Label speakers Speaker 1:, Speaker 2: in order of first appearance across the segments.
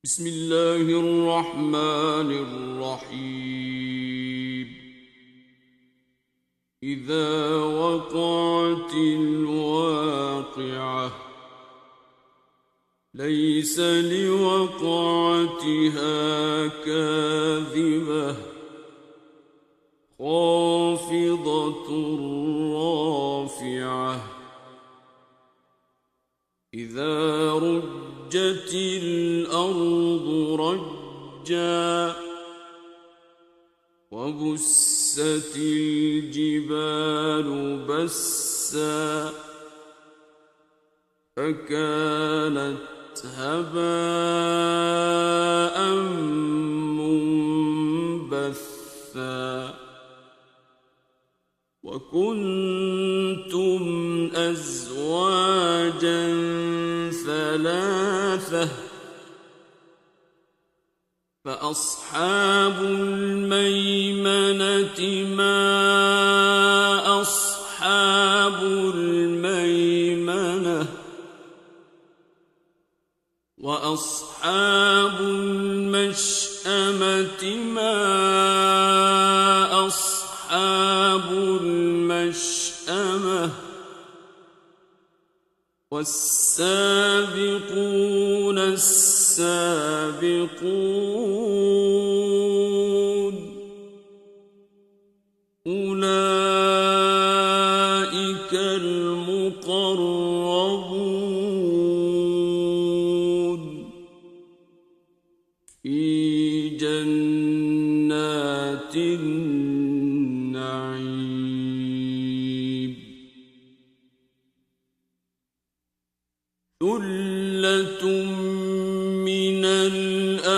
Speaker 1: بسم الله الرحمن الرحيم. إذا وقعت الواقعة ليس لوقعتها كاذبة خافضة رافعة إذا رجت الأرض رجا وبست الجبال بسا فكانت هباء منبثا وكنتم أزواجا ثلاثة فأصحاب الميمنة ما أصحاب الميمنة وأصحاب المشأمة ما أصحاب المشأمة والسابقون السابقون أولئك المقربون في جنات النعيم ثلة من الأولين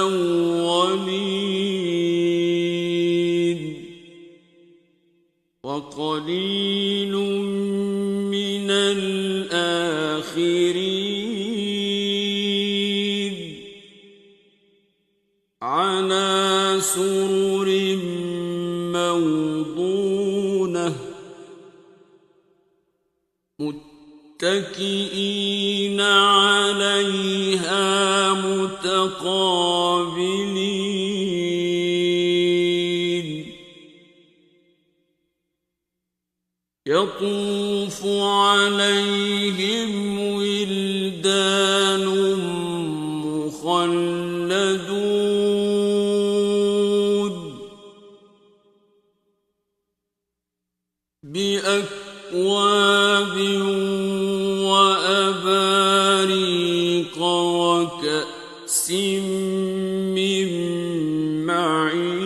Speaker 1: وقليل من الآخرين على سرر موضونة متكئين عليها متقابلين يطوف عليهم ولدان مخلدون بأكواب وأباريق وكأس من معين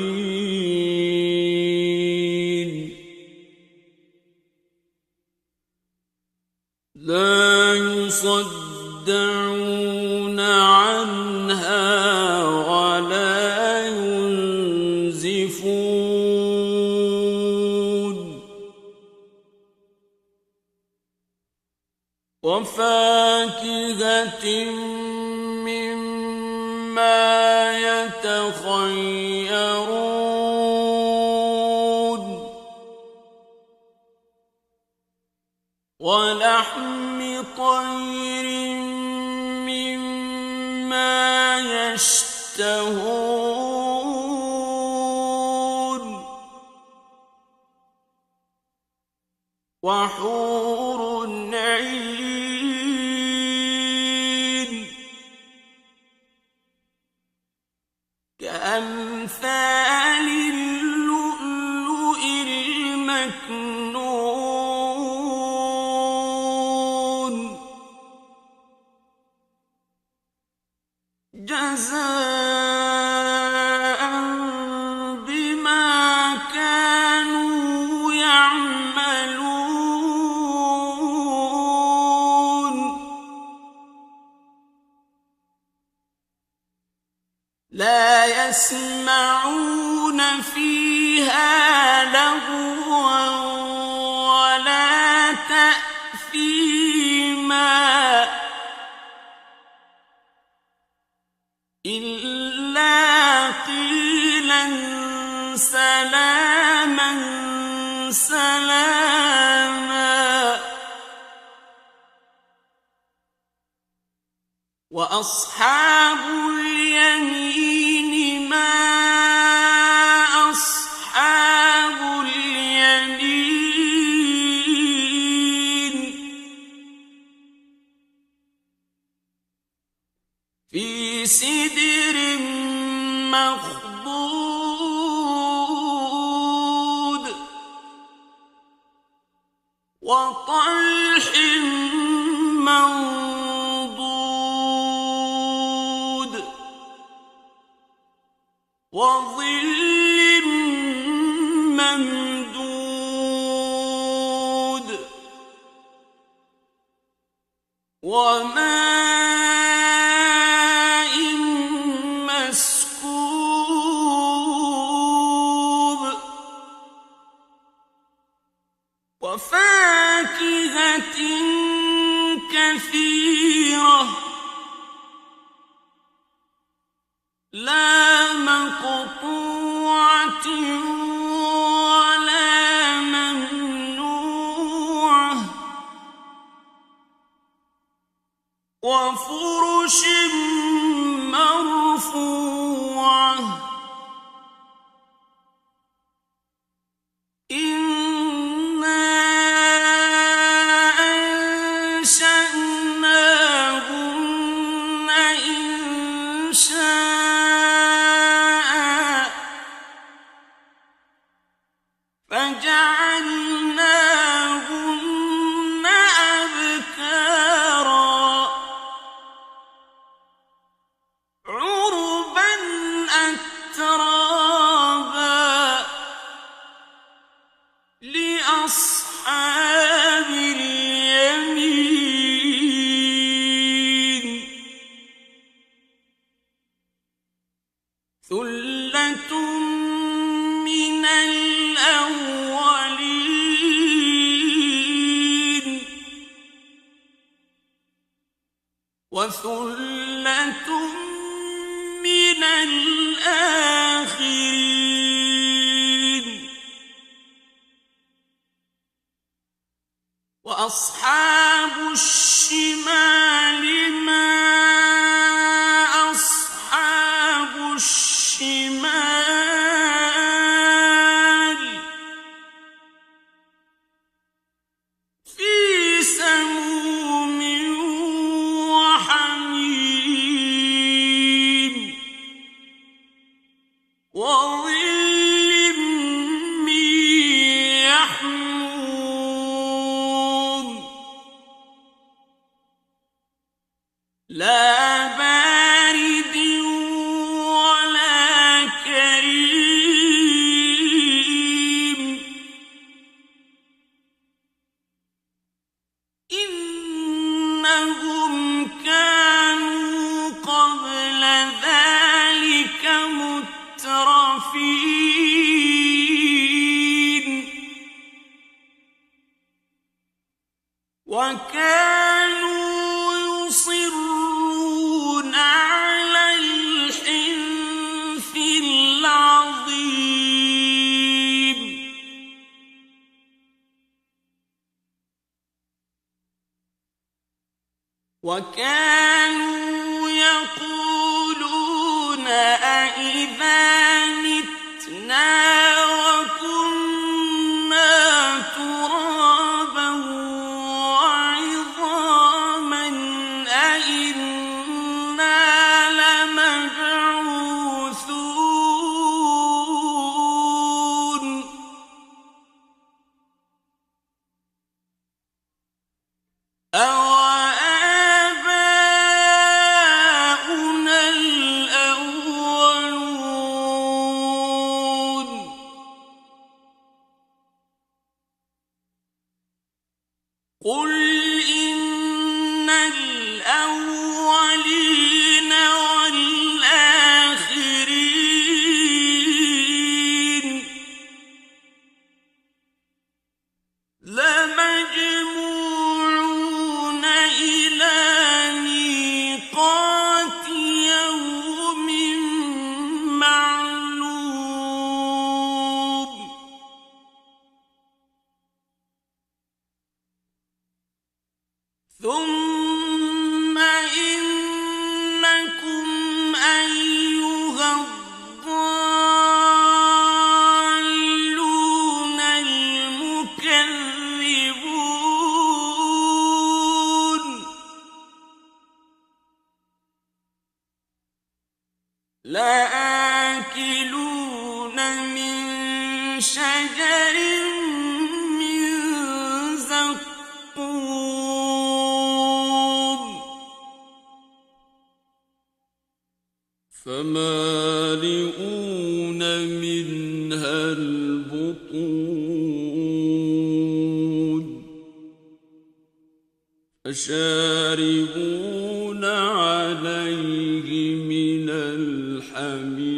Speaker 1: لا يصدعون عنها ولا ينزفون وفاكهة مما يتخيرون ولحم طير مما يشتهون وحور عين كأمثال اللؤلؤ المكنون جزاء بما كانوا يعملون لا يسمعون فيها لغوا ولا تأثيما إلا قيلا سلاما سلاما وأصحاب اليمين سدر مخضود وطلح منضود وظل ممدود وماء مسكوب وفاكهة كثيرة لا مقطوعة ولا ممنوعة وفرش مرفوعة إنا أنشأناهن إنشاء فجعلناهن أبكارا عربا أترابا لأصحاب اليمين ثلة من الأولين وثلة من الآخرين وأصحاب الشمال ما أصحاب الشمال في سموم وحميم وظل من يحموم لا بارد ولا كريم إنهم كانوا قبل ذلك مترفين وكانوا يصرون على الحنث العظيم وكانوا يقولون أإذا متنا وكنا ترابا وعظاما أإنا لمبعوثون أوآباؤنا الأولون لآكلون من شجر من زقوم
Speaker 2: فمالئون منها البطون فشاربون عليه من الحميم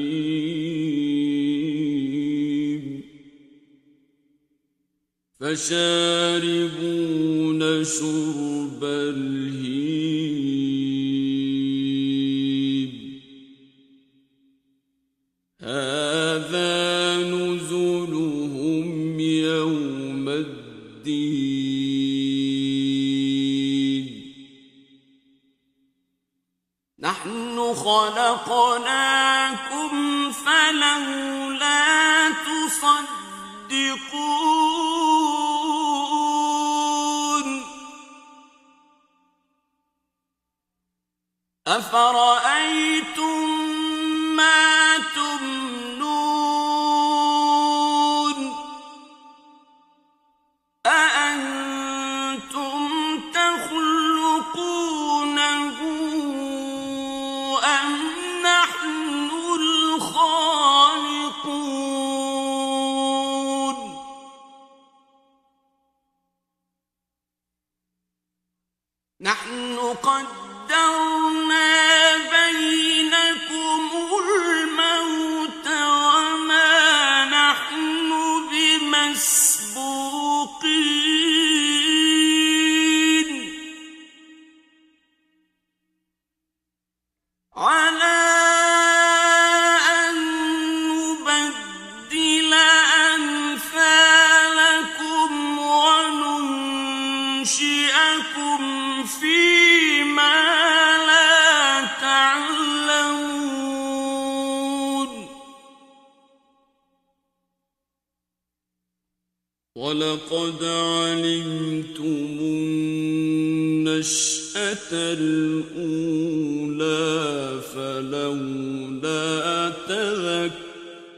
Speaker 2: فشاربون شرب الهيم هذا نزلهم يوم الدين
Speaker 1: نحن خلقناكم فلولا تصدقون أفرأيتم ما تمنون أأنتم تخلقونه أم نحن الخالقون نحن قدرنا بينكم الموت وما نحن بمسبوقين على أن نبدل أمثالكم وننشئكم فيما لا تعلمون
Speaker 2: ولقد علمتم النشأة الأولى فلولا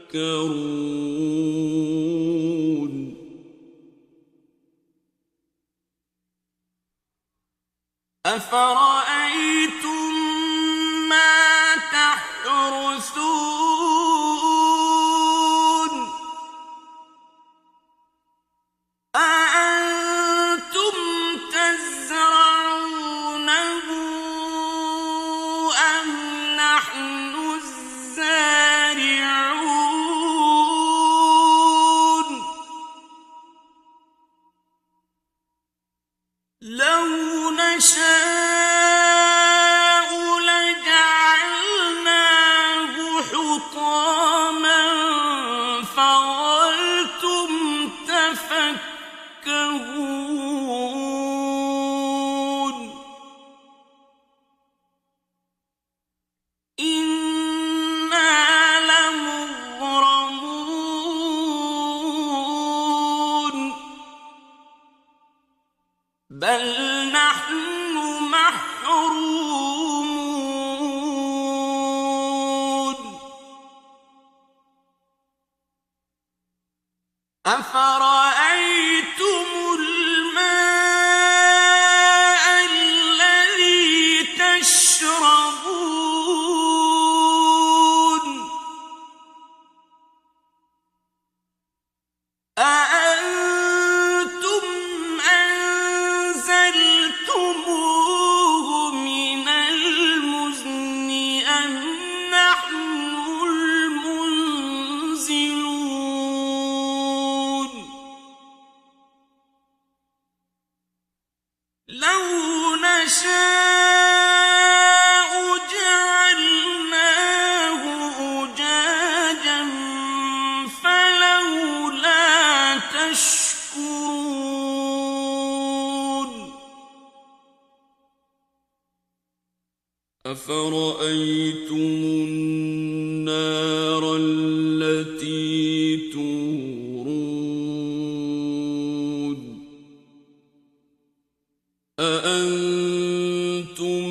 Speaker 2: تذكرون
Speaker 1: أفرأيتم ما تحرثون أأنتم تزرعونه أم نحن الزارعون لو نشاء لجعلناه حطاما فظلتم تفكهون إنا لمغرمون بل نحن محرومون أفرأيتم الماء الذي تشربون أأنتم أنزلتموه من المزن أم نحن المنزلون لو نشاء جعلناه أجاجا فلولا تشكرون
Speaker 2: أفرأيتم النار التي تورون أأنتم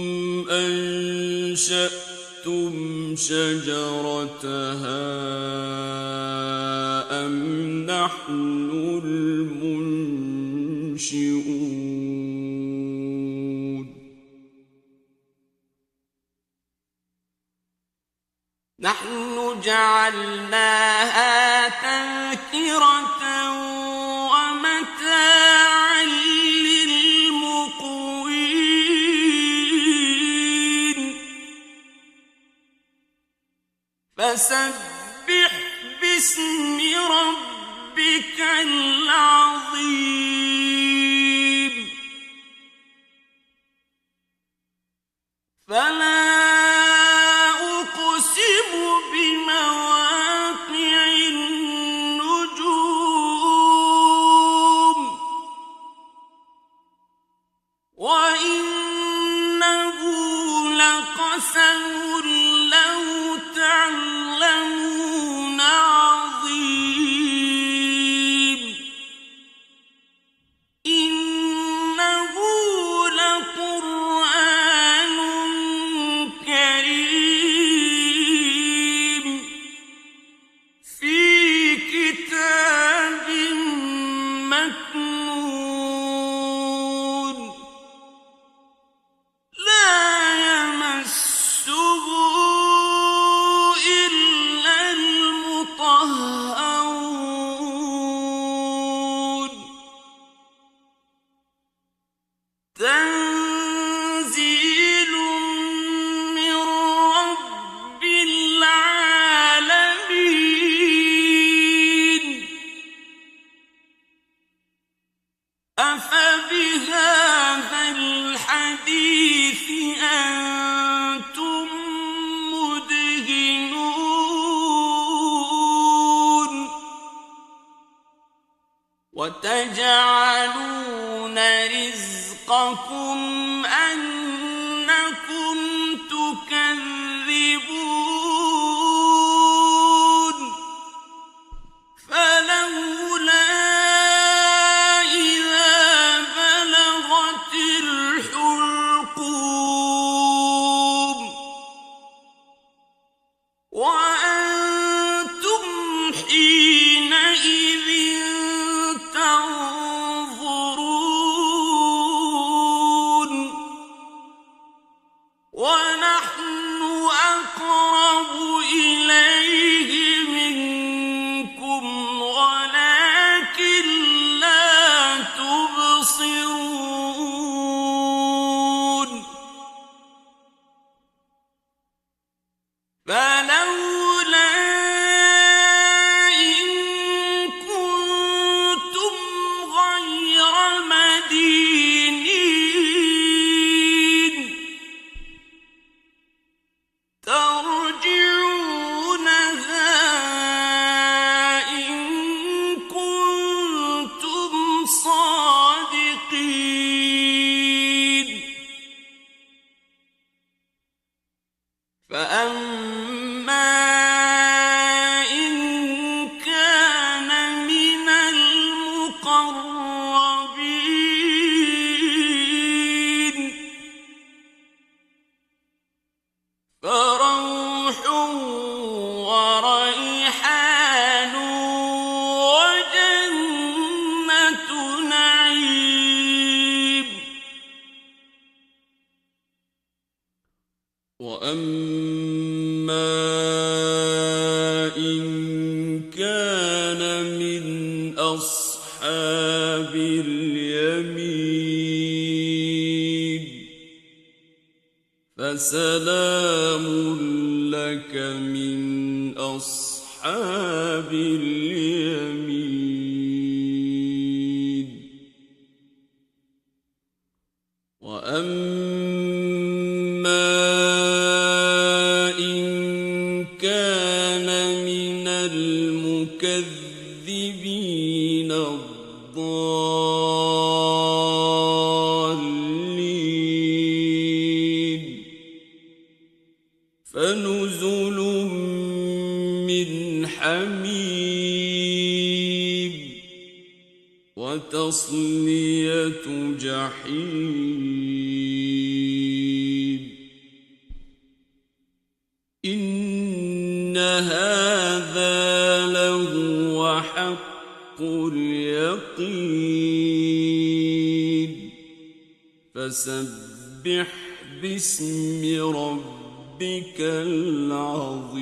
Speaker 2: أنشأتم شجرتها أم نحن المنشئون
Speaker 1: نحن جعلناها تذكرة ومتاعا للمقوين فسبح باسم ربك العظيم فلا أقسم بمواقع النجوم وإنه لقسم لو تعلمون عظيم إنه لقرآن كريم في كتاب مكنون لا يمسه إلا المطهرون تنزيل من رب العالمين أفبهذا الحديث أنتم مدهنون وتجعلون رزقكم أنكم تكذبون فلولا إذا بلغت الحلقوم وأنتم حينئذ تنظرون ونحن أقرب إليه منكم ولكن لا تبصرون فلولا إن كنتم غير مدينين ترجعونها إن كنتم صادقين فأما إن كان من المقربين فروح وريحان وجنة نعيم
Speaker 2: وأما إن كان من أصحاب اليمين فسلام لك من أصحاب اليمين وأما إن كان من المكذبين الضالين فنزل من حميم وتصلية جحيم اليقين فسبح باسم ربك العظيم